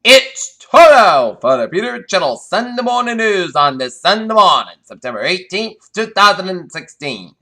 It's Toro for the Peter Channel Sunday Morning News on this Sunday morning, September 18th, 2016.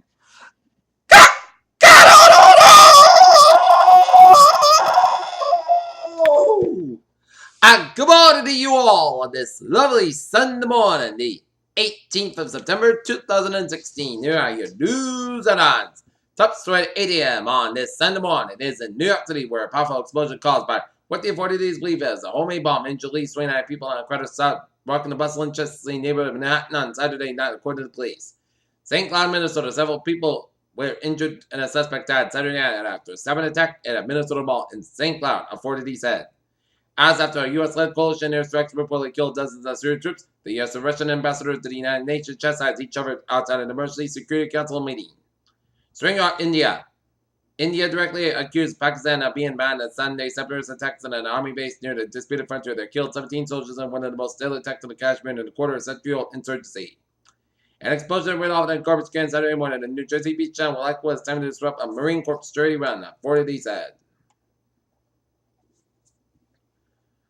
And good morning to you all on this lovely Sunday morning, the 18th of September 2016. Here are your news and odds. Top story at 8 a.m. on this Sunday morning is in New York City, where a powerful explosion caused by what the authorities believe is a homemade bomb injured at least 29 people on a crowded sidewalk in the bustling Chesterfield neighborhood of Manhattan on Saturday night, according to the police. St. Cloud, Minnesota, several people were injured and a suspect died Saturday night after a stabbing attack at a Minnesota mall in St. Cloud, authorities said. As after a U.S.-led coalition airstrikes reportedly killed dozens of Syrian troops, the U.S. and Russian ambassadors to the United Nations chastised each other outside an emergency Security Council meeting. Swing out India. India directly accused Pakistan of being behind the Sunday separatist attacks on an army base near the disputed frontier that killed 17 soldiers in one of the most deadly attacks on the Kashmir in the quarter of century insurgency. An explosion went off in garbage can Saturday morning in New Jersey beach town will likely was time to disrupt a Marine Corps security run, authorities said.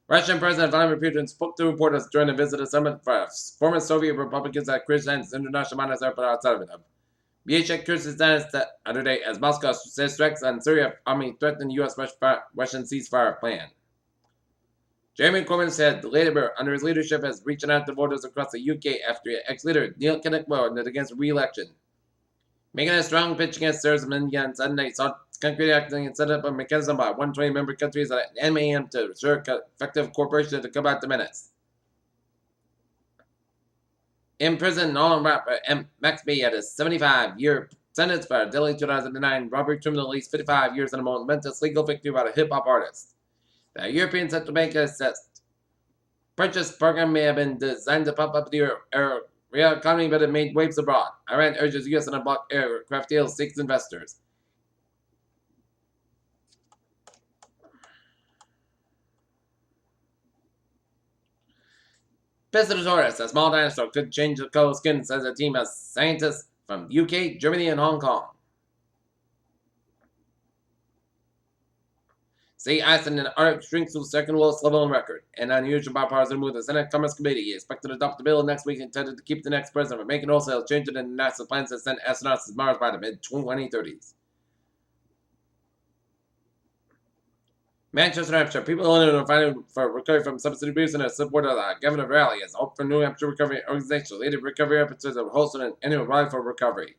Russian President Vladimir Putin spoke to reporters during a visit to summit for former Soviet Republicans at Kyrgyzstan's International Maritime Airport outside of it. Biashek Kyrgyzstan Saturday as Moscow says strikes on Syria army threatened the U.S. Russian ceasefire plan. Jeremy Corbyn said the Labour, under his leadership, has reached out to voters across the UK after ex-leader Neil Kinnock voted against re-election. Making a strong pitch against terrorism in India on Sunday, sought concrete acting and set up a mechanism by 120 member countries at MAM to ensure effective cooperation to combat the menace. In prison, Nolan rapper Max B had a 75-year sentence for a Delhi 2009 robbery criminal at least 55 years in a momentous legal victory by a hip-hop artist. The European Central Bank assessed purchase program may have been designed to pump up the real economy, but it made waves abroad. Iran urges U.S. to unblock aircraft deals, seeks investors. Pistatosaurus, a small dinosaur, could change the color of skin, says a team of scientists from UK, Germany, and Hong Kong. Sea ice in the Arctic shrinks to the second lowest level on record. An unusual bipartisan move. The Senate Commerce Committee is expected to adopt the bill next week, intended to keep the next president from making wholesale changes in NASA's plans to send astronauts to Mars by the mid-2030s. Manchester, New Hampshire. People in Illinois are fighting for recovery from substance abuse and a support of the Governor Rally as Hope for New Hampshire Recovery Organization leading recovery efforts of hosting an annual rally for recovery.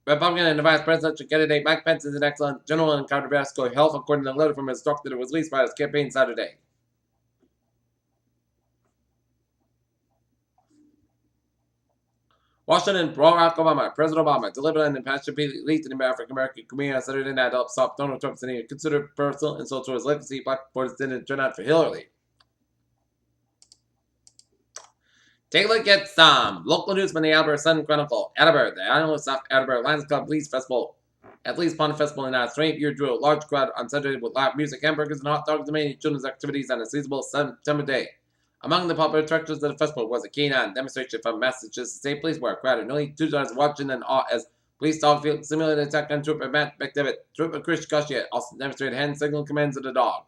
Republican and the Vice Presidential candidate Mike Pence is an excellent general in cardiovascular health, according to a letter from his doctor that was released by his campaign Saturday. Washington, Barack Obama, President Obama, delivered an impassioned plea to the African-American community on Saturday night to help stop Donald Trump's considered personal insult to his legacy. Black voters didn't turn out for Hillary. Take a look at some local news from the Attleboro Sun Chronicle. Attleboro, the annual South Attleboro Lions Club Police Festival. At least Pond Festival in its 20th year drew a large crowd on Saturday with live music, hamburgers, and hot dogs and many children's activities on a seasonable September day. Among the popular attractions of the festival was a canine demonstration from Massachusetts State Police, where a crowd of nearly 2 watching in awe as police dog field simulated attack on Trooper Matt McDevitt. Trooper Chris Gushiet also demonstrated hand signal commands of the dog.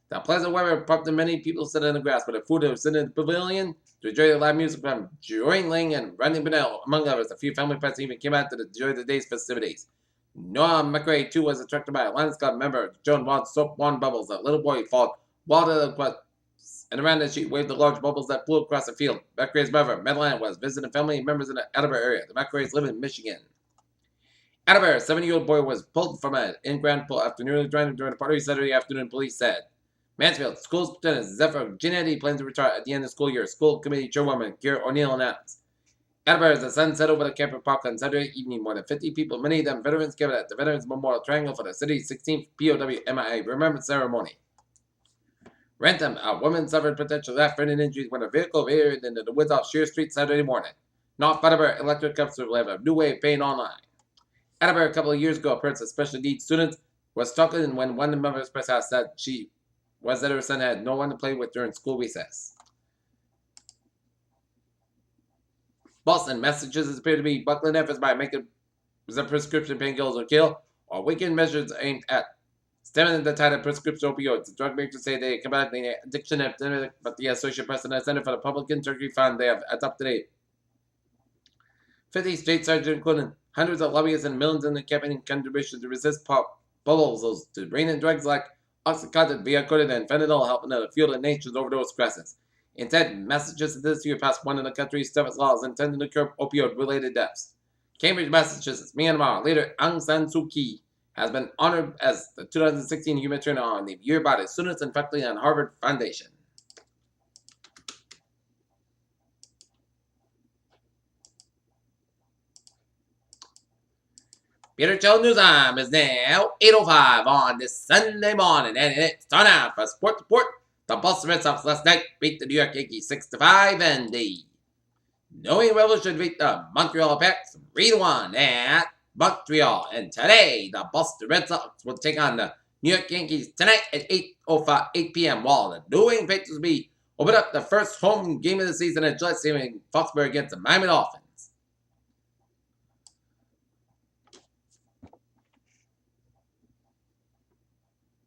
The pleasant weather prompted many people sitting in the grass, but a food was sitting in the pavilion to enjoy the live music from Joy Ling and Randy Bennell, among others. A few family pets even came out to enjoy the day's festivities. Noah McRae, too, was attracted by a Lions Club member, Joan Ward's soap wand bubbles. A little boy fought water and around the sheet waved the large bubbles that flew across the field. McRae's mother, Madeline, was visiting family members in the Attleboro area. The McRae's live in Michigan. Attleboro, a 7-year-old boy was pulled from an in-ground pool after nearly drowning during a party Saturday afternoon, police said. Mansfield, school superintendent Zephyr Ginetti plans to retire at the end of the school year. School committee chairwoman Kira O'Neill announced. Attleboro, as the sun set over the campus park on Saturday evening, more than 50 people, many of them veterans, gathered at the Veterans Memorial Triangle for the city's 16th POW MIA Remembrance Ceremony. Rentham, a woman suffered potential life-threatening injuries when her vehicle veered into the woods off Shear Street Saturday morning. North Attleboro electric officers will have a new way of paying online. Attleboro, a couple of years ago, a parent of special needs students was talking when one of the members press house said she was that her son had no one to play with during school recess. Boston, Massachusetts appear to be buckling efforts by making the prescription painkillers will kill, or weaken measures aimed at Stemming the tide of prescription opioids, the drug makers say they combat the addiction epidemic, but the Associate President Center for the Public Interest Fund, they have adopted a 50 state sergeants, including hundreds of lobbyists and millions in the campaign contributions to resist proposals to bring in drugs like Oxycontin, Viagra, and fentanyl, helping to fuel the nation's overdose crisis. Instead, Massachusetts this year passed one of the country's toughest laws intended to curb opioid-related deaths. Cambridge, Massachusetts, Myanmar leader Aung San Suu Kyi has been honored as the 2016 Humanitarian Honor of the Year by the Students and Faculty and Harvard Foundation. Peter Joe News Time is now 8:05 on this Sunday morning, and it's time now for Sports Report. The Boston Red Sox last night beat the New York Yankees 6-5, and the New England Revolution beat the Montreal Impacts 3-1 at Montreal. And today, the Boston Red Sox will take on the New York Yankees tonight at 8 p.m. while the New England Patriots will be open up the first home game of the season at Gillette Stadium in Foxborough against the Miami Dolphins.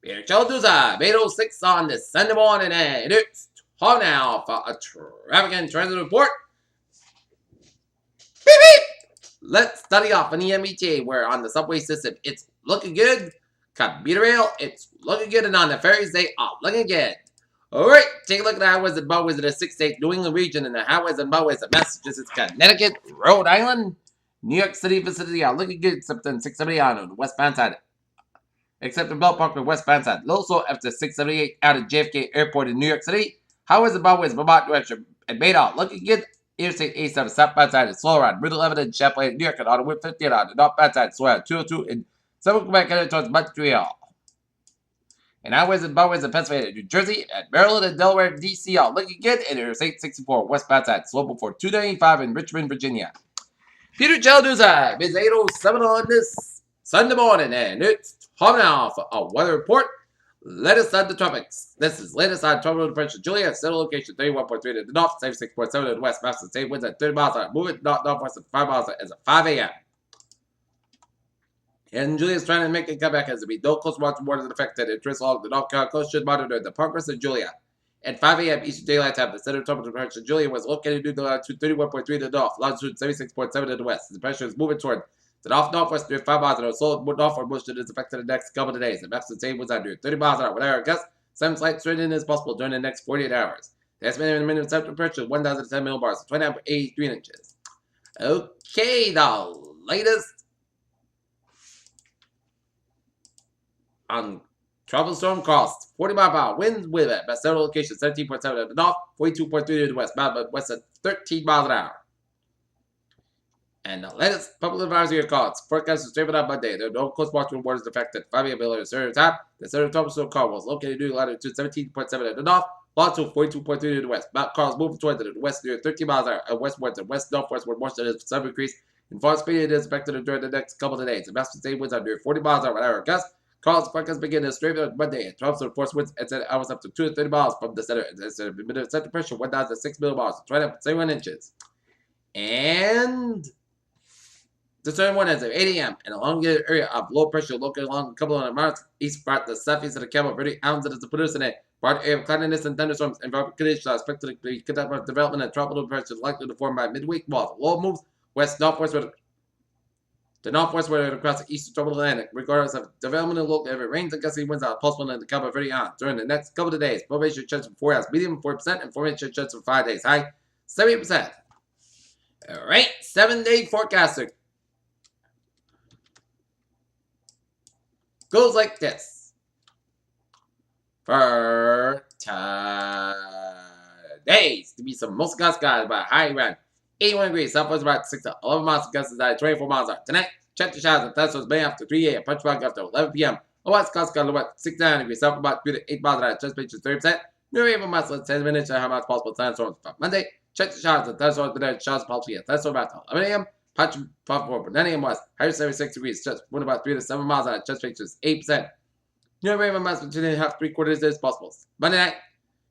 Peter Chalduza, 8:06 on this Sunday morning, and it's time now for a traffic and transit report. Beep, beep. Let's study off on the MBTA, where on the subway system, it's looking good. Commuter rail, it's looking good, and on the ferries, they are looking good. Alright, take a look at the highways and byways of the 6-state New England region and the highways and byways of Massachusetts, Connecticut, Rhode Island, New York City vicinity are looking good, except on 670 on the westbound side. Except in Belt Park and westbound side. Also, after 678 out of JFK Airport in New York City, highways and byways, Vermont direction, and Maydol looking good. Interstate 87 southbound side is slow around Route 11 in Champlain, New York, and on Route 58 on the northbound side, slow around 202 in Southern Quebec, headed towards Montreal. And highways and byways in Pennsylvania, New Jersey, and Maryland, and Delaware, DC are looking good. And Interstate 64 westbound side, slow before 295 in Richmond, Virginia. Peter Chalduza is 8:07 on this Sunday morning, and it's time now for a weather report. Latest on the tropics. This is latest on tropical depression Julia, settle location 31.3 to the north, 76.7 to the west, maps the same winds at 30 miles an hour, moving northwest at 5 miles an hour as at 5 a.m. And Julia's trying to make a comeback as there be no coastal mountain waters affected. Interest along the North Carolina coast should monitor the progress of Julia. At 5 a.m. Eastern Daylight Time, the center of tropical depression Julia was located due to latitude 31.3 to the north, longitude 76.7 to the west. The pressure is moving toward the north-northwest near 5 miles an hour. So northward motion is affected the next couple of days. The maps the same was under 30 miles an hour. Whatever gust, some slight straightening is possible during the next 48 hours. The estimated minimum temperature is 1,010 millibars, 29.83 inches. Okay, the latest on tropical storm costs 40 mile per hour winds with it at several locations 17.7 to the north, 42.3 to the west, but west at 13 miles an hour. And the latest public advisory cards forecast is straight on Monday. There are no coast watching waters affected. 5 a.m. below the center time. The center of tropical storm card was located due to latitude 17.7 to the north, longitude 42.3 to the west. Mount Carl's moving toward the west near 13 miles an hour, and westwards and west-northwest where moisture is some increase. In far speed, it is expected during the next couple of days. The massive state winds are near 40 miles an hour gust. Carl's forecast begin to straight on Monday. And troughs of force winds at hours up to 2 to 30 miles from the center. The center pressure 1,006 millibars, 21 inches. And the southern one is at 8 a.m. and along the area of low pressure located along a couple of miles east part the southeast of the Cape Verde Islands that is producing a broad area of cloudiness and thunderstorms and environmental conditions are expected to be conducted development and tropical depression likely to form by midweek while the low moves west-northwest to northwestward across the eastern tropical Atlantic. Regardless of development and local area, rains and gusty winds are possible in the Cape Verde Islands during the next couple of days. Formation chance for 4 hours, medium 4%, and formation chance for 5 days, high 70%. All right, 7-day forecaster goes like this. For today's to be some most gust skies about high around 81 degrees, southwest about 6 to 11 miles of gusts at 24 miles an hour. Tonight, check the showers and thunderstorms may after 3 a.m. Punch back after 11 p.m. West gust skies about 69 degrees, south about 3 to 8 miles an hour. Chest pitch is 30%. New rain from less than 10 minutes and how much possible thunderstorms for Monday. Check the showers and thunderstorms today. Showers possibly at thunderstorm about 11 a.m. Punch for 9 a.m. west, higher 76 degrees, just wind about 3 to 7 miles an hour. Chest pitch is 8%. New rain from less than 2.5 is possible. Monday night.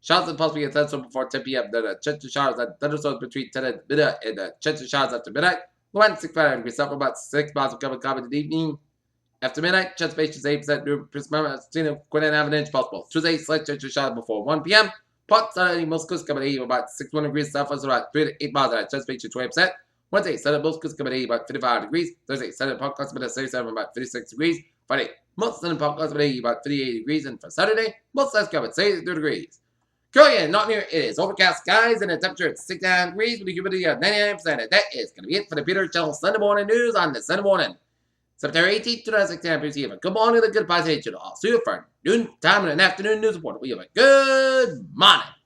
Showers and possibly a thunderstorm before 10 p.m. Then a chance of showers and thunderstorms between 10 and midnight, and a chance of showers after midnight. Wind 65 degrees, up about 6 miles of cover in the evening. After midnight, Chesapeake is 8% new Prisma, Quinn and Avalanche possible. Tuesday, slight chance of shot before 1 p.m. Pot Saturday, most coast coming about 61 degrees southwest, about 3 to 8 miles at Chesapeake to 20%. Wednesday, Sunday, most coast coming about 55 degrees. Thursday, Sunday, Pop Cosmic at 37, about 56 degrees. Friday, most Sunday, Pop Cosmic about 58 degrees. And for Saturday, most South Coast at 72 degrees. Korea, not near, it is overcast skies and a temperature at 69 degrees with a humidity of 99%. And that is going to be it for the Peter Channel Sunday morning news on this Sunday morning. September 18th, 2016, good morning, the good passage. I'll see you for noon time and an afternoon news report. We have a good morning.